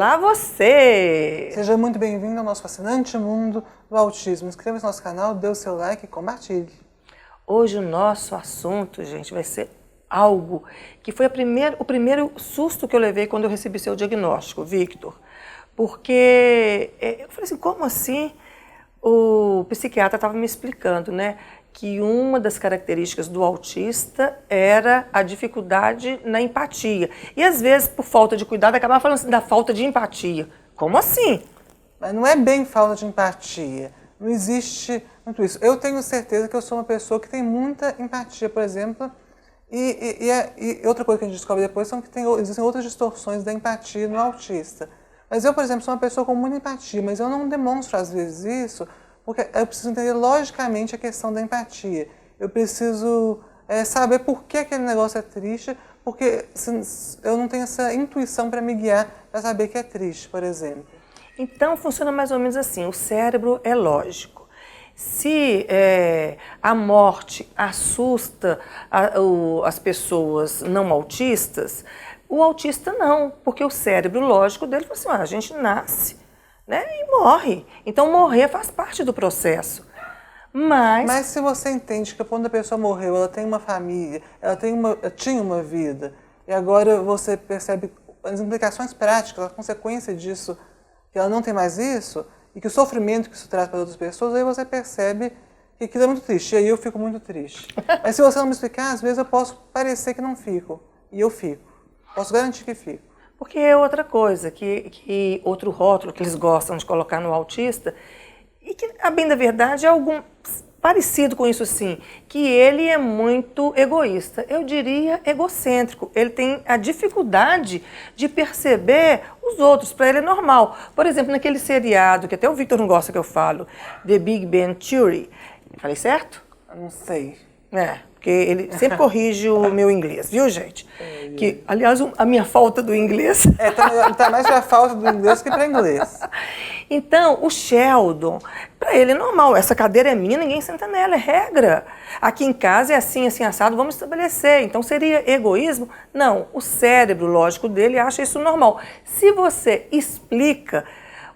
Olá você! Seja muito bem-vindo ao nosso fascinante mundo do autismo. Inscreva-se no nosso canal, dê o seu like e compartilhe. Hoje o nosso assunto, gente, vai ser algo que foi o primeiro susto que eu levei quando eu recebi seu diagnóstico, Victor. Porque eu falei assim, como assim? O psiquiatra estava me explicando, né, que uma das características do autista era a dificuldade na empatia. E às vezes, por falta de cuidado, acabava falando assim, da falta de empatia. Como assim? Mas não é bem falta de empatia. Não existe muito isso. Eu tenho certeza que eu sou uma pessoa que tem muita empatia, por exemplo. E outra coisa que a gente descobre depois são que existem outras distorções da empatia no autista. Mas eu, por exemplo, sou uma pessoa com muita empatia, mas eu não demonstro às vezes isso, porque eu preciso entender logicamente a questão da empatia. Eu preciso saber por que aquele negócio é triste, porque eu não tenho essa intuição para me guiar para saber que é triste, por exemplo. Então, funciona mais ou menos assim, o cérebro é lógico. Se a morte assusta as pessoas não autistas, o autista não, porque o cérebro lógico dele fala assim, a gente nasce, né, e morre. Então morrer faz parte do processo. Mas se você entende que quando a pessoa morreu, ela tem uma família, ela tinha uma vida, e agora você percebe as implicações práticas, a consequência disso, que ela não tem mais isso, e que o sofrimento que isso traz para outras pessoas, aí você percebe que aquilo é muito triste, e aí eu fico muito triste. Mas se você não me explicar, às vezes eu posso parecer que não fico, e eu fico. Posso garantir que fico. Porque é outra coisa, que outro rótulo que eles gostam de colocar no autista, e que, a bem da verdade, é algo parecido com isso sim, que ele é muito egoísta, eu diria egocêntrico. Ele tem a dificuldade de perceber os outros, para ele é normal. Por exemplo, naquele seriado, que até o Victor não gosta que eu falo, The Big Bang Theory, falei certo? Eu não sei. Porque ele sempre corrige o meu inglês, viu, gente? Que, aliás, a minha falta do inglês... Tá mais para a falta do inglês que para inglês. Então, o Sheldon, para ele é normal, essa cadeira é minha, ninguém senta nela, é regra. Aqui em casa é assim, assim, assado, vamos estabelecer. Então, seria egoísmo? Não, o cérebro lógico dele acha isso normal. Se você explica...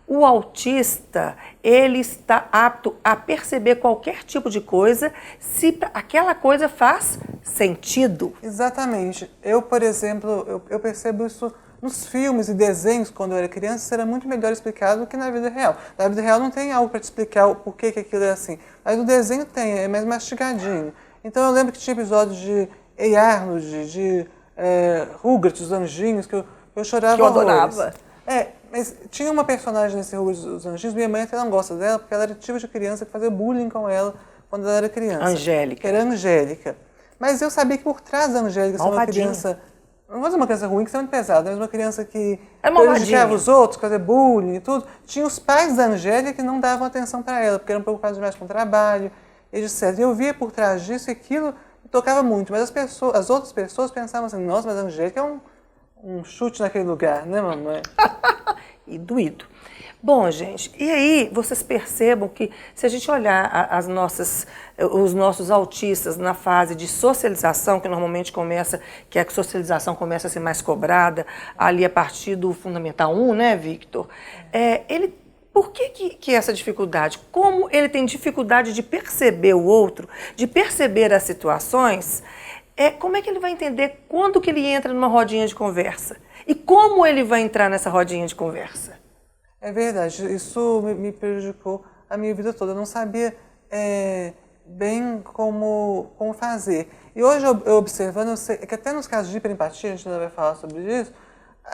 O autista, ele está apto a perceber qualquer tipo de coisa se aquela coisa faz sentido. Exatamente. Eu, por exemplo, eu percebo isso nos filmes e desenhos quando eu era criança, isso era muito melhor explicado do que na vida real. Na vida real não tem algo para te explicar o porquê que aquilo é assim. Mas no desenho tem, é mais mastigadinho. Então eu lembro que tinha episódios de Ei Arnold, de Rugrats, os anjinhos, que eu chorava horrores. Que eu adorava. Mas tinha uma personagem nesse Rugrats dos Anjinhos, minha mãe até não gosta dela, porque ela era o tipo de criança que fazia bullying com ela quando ela era criança. Angélica. Que era Angélica. Mas eu sabia que por trás da Angélica, ser uma criança... Não vou dizer uma criança ruim, que isso é muito pesado, mas uma criança que prejudicava os outros, fazer bullying e tudo. Tinha os pais da Angélica que não davam atenção para ela, porque eram preocupados demais com o trabalho, etc. E eu via por trás disso e aquilo me tocava muito. Mas as outras pessoas pensavam assim, nossa, mas a Angélica é um chute naquele lugar, né, mamãe? E doído. Bom, gente, e aí vocês percebam que se a gente olhar os nossos autistas na fase de socialização, que normalmente que a socialização começa a ser mais cobrada, ali a partir do Fundamental 1, né, Victor? Por que essa dificuldade? Como ele tem dificuldade de perceber o outro, de perceber as situações, como é que ele vai entender quando que ele entra numa rodinha de conversa? E como ele vai entrar nessa rodinha de conversa? É verdade, isso me prejudicou a minha vida toda. Eu não sabia bem como fazer. E hoje, eu observando, eu sei que até nos casos de hiperempatia, a gente ainda vai falar sobre isso,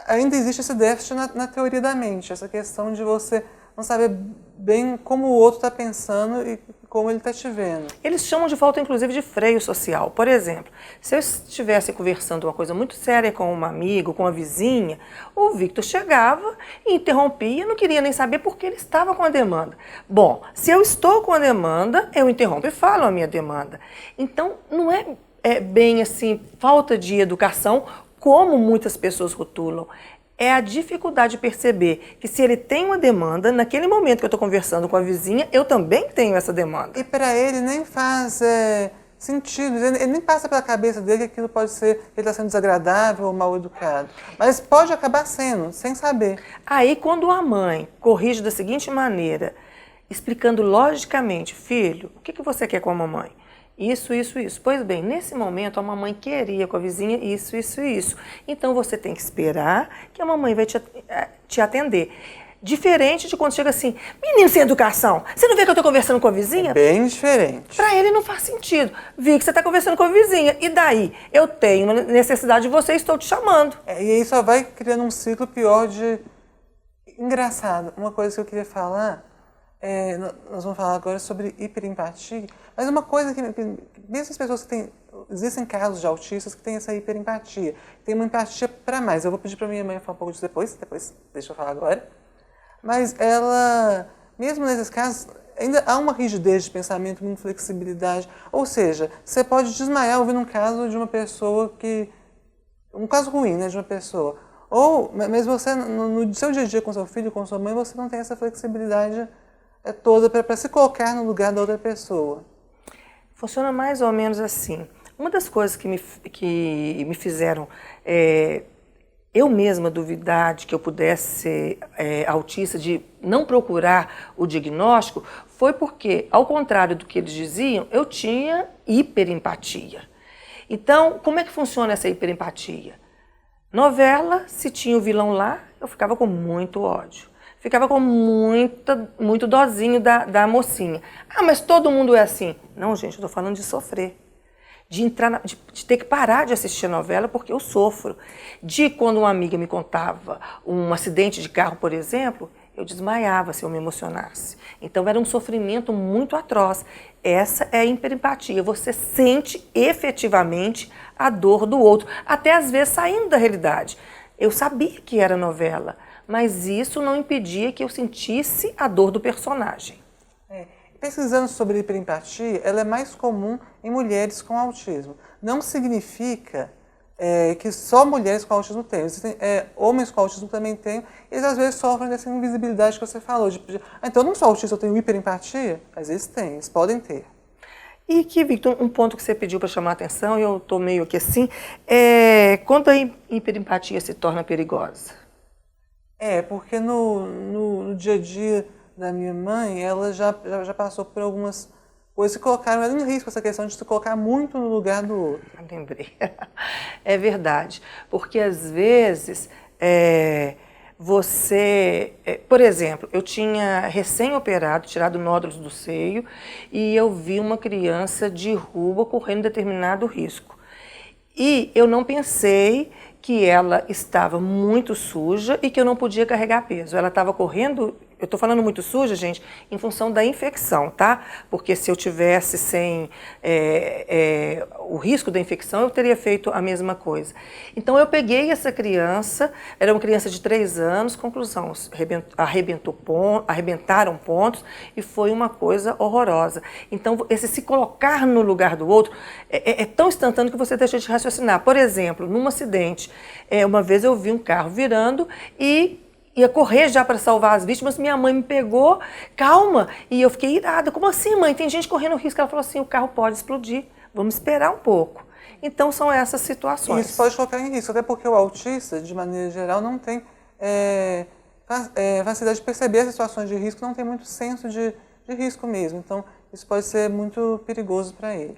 ainda existe esse déficit na teoria da mente, essa questão de você não saber bem como o outro está pensando e como ele está te vendo. Eles chamam de falta, inclusive, de freio social. Por exemplo, se eu estivesse conversando uma coisa muito séria com um amigo, com uma vizinha, o Victor chegava e interrompia, não queria nem saber porque ele estava com a demanda. Bom, se eu estou com a demanda, eu interrompo e falo a minha demanda. Então, não é bem assim, falta de educação, como muitas pessoas rotulam. É a dificuldade de perceber que se ele tem uma demanda, naquele momento que eu estou conversando com a vizinha, eu também tenho essa demanda. E para ele nem faz sentidos. Ele nem passa pela cabeça dele que aquilo pode ser, que ele está sendo desagradável ou mal educado. Mas pode acabar sendo, sem saber. Aí, quando a mãe corrige da seguinte maneira, explicando logicamente, filho, o que você quer com a mamãe? Isso, isso, isso. Pois bem, nesse momento a mamãe queria com a vizinha isso, isso e isso. Então você tem que esperar que a mamãe vai te atender. Diferente de quando chega assim, menino sem educação, você não vê que eu estou conversando com a vizinha? É bem diferente. Para ele não faz sentido. Vi que você está conversando com a vizinha. E daí? Eu tenho uma necessidade de você e estou te chamando. E aí só vai criando um ciclo pior de... Engraçado, uma coisa que eu queria falar, nós vamos falar agora sobre hiperempatia, mas uma coisa que mesmo as pessoas que têm... Existem casos de autistas que têm essa hiperempatia, tem uma empatia para mais. Eu vou pedir para minha mãe falar um pouco disso depois deixa eu falar agora. Mas ela, mesmo nesses casos, ainda há uma rigidez de pensamento, uma inflexibilidade. Ou seja, você pode desmaiar ouvindo um caso de uma pessoa que... Um caso ruim, né, de uma pessoa. Mas você, no seu dia a dia com seu filho, com sua mãe, você não tem essa flexibilidade toda para se colocar no lugar da outra pessoa. Funciona mais ou menos assim. Uma das coisas que me fizeram... eu mesma duvidar de que eu pudesse ser autista, de não procurar o diagnóstico, foi porque, ao contrário do que eles diziam, eu tinha hiperempatia. Então, como é que funciona essa hiperempatia? Novela, se tinha o vilão lá, eu ficava com muito ódio. Ficava com muito dozinho da mocinha. Ah, mas todo mundo é assim. Não, gente, eu estou falando de sofrer. De ter que parar de assistir a novela porque eu sofro. De quando uma amiga me contava um acidente de carro, por exemplo, eu desmaiava se eu me emocionasse. Então era um sofrimento muito atroz. Essa é a hiperempatia. Você sente efetivamente a dor do outro, até às vezes saindo da realidade. Eu sabia que era novela, mas isso não impedia que eu sentisse a dor do personagem. Pesquisando sobre hiperempatia, ela é mais comum em mulheres com autismo. Não significa que só mulheres com autismo têm. Existem, homens com autismo também têm. Eles às vezes sofrem dessa invisibilidade que você falou. Então eu não sou autista, eu tenho hiperempatia? Às vezes tem, eles podem ter. E que, Victor, um ponto que você pediu para chamar a atenção, e eu estou meio que assim, quando a hiperempatia se torna perigosa? Porque no dia a dia da minha mãe, ela já passou por algumas coisas que colocaram ela em risco, essa questão de se colocar muito no lugar do outro. Lembrei. É verdade, porque às vezes você... por exemplo, eu tinha recém-operado, tirado nódulos do seio, e eu vi uma criança de rua correndo determinado risco. E eu não pensei que ela estava muito suja e que eu não podia carregar peso. Ela estava correndo, eu estou falando muito suja, gente, em função da infecção, tá? Porque se eu tivesse sem o risco da infecção, eu teria feito a mesma coisa. Então eu peguei essa criança, era uma criança de 3 anos, conclusão, arrebentaram pontos e foi uma coisa horrorosa. Então esse se colocar no lugar do outro é tão instantâneo que você deixa de raciocinar. Por exemplo, num acidente, uma vez eu vi um carro virando e ia correr já para salvar as vítimas, minha mãe me pegou, calma, e eu fiquei irada. Como assim, mãe? Tem gente correndo risco. Ela falou assim, o carro pode explodir, vamos esperar um pouco. Então são essas situações. Isso pode colocar em risco, até porque o autista, de maneira geral, não tem facilidade de perceber as situações de risco, não tem muito senso de risco mesmo. Então isso pode ser muito perigoso para ele.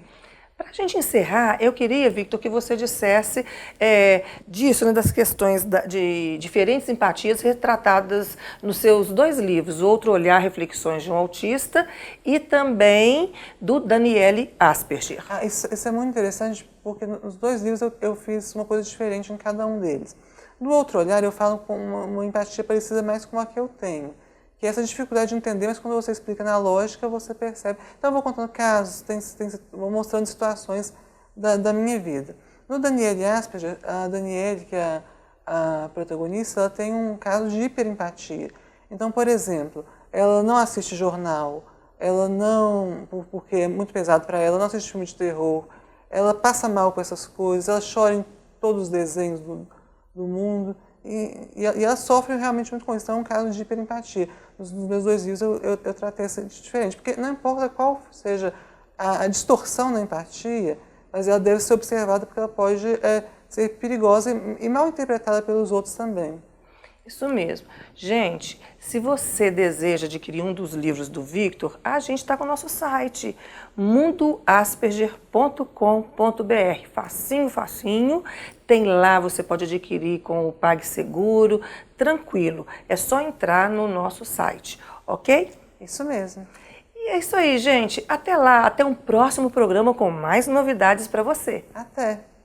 Para a gente encerrar, eu queria, Victor, que você dissesse disso, né, das questões de diferentes empatias retratadas nos seus 2 livros, O Outro Olhar, Reflexões de um Autista, e também do Daniele Asperger. Isso é muito interessante, porque nos 2 livros eu fiz uma coisa diferente em cada um deles. No Outro Olhar, eu falo com uma empatia parecida mais com a que eu tenho, que é essa dificuldade de entender, mas quando você explica na lógica, você percebe. Então eu vou contando casos, vou mostrando situações da minha vida. No Daniele Asperger, a Daniele, que é a protagonista, ela tem um caso de hiperempatia. Então, por exemplo, ela não assiste jornal, ela não, porque é muito pesado para ela, não assiste filme de terror, ela passa mal com essas coisas, ela chora em todos os desenhos do mundo. E ela sofre realmente muito com isso. Então é um caso de hiperempatia. Nos meus 2 livros eu tratei isso diferente, porque não importa qual seja a distorção da empatia, mas ela deve ser observada porque ela pode ser perigosa e mal interpretada pelos outros também. Isso mesmo. Gente, se você deseja adquirir um dos livros do Victor, a gente está com o nosso site, mundoasperger.com.br. Facinho, facinho. Tem lá, você pode adquirir com o PagSeguro, tranquilo. É só entrar no nosso site, ok? Isso mesmo. E é isso aí, gente. Até lá, até um próximo programa com mais novidades para você. Até!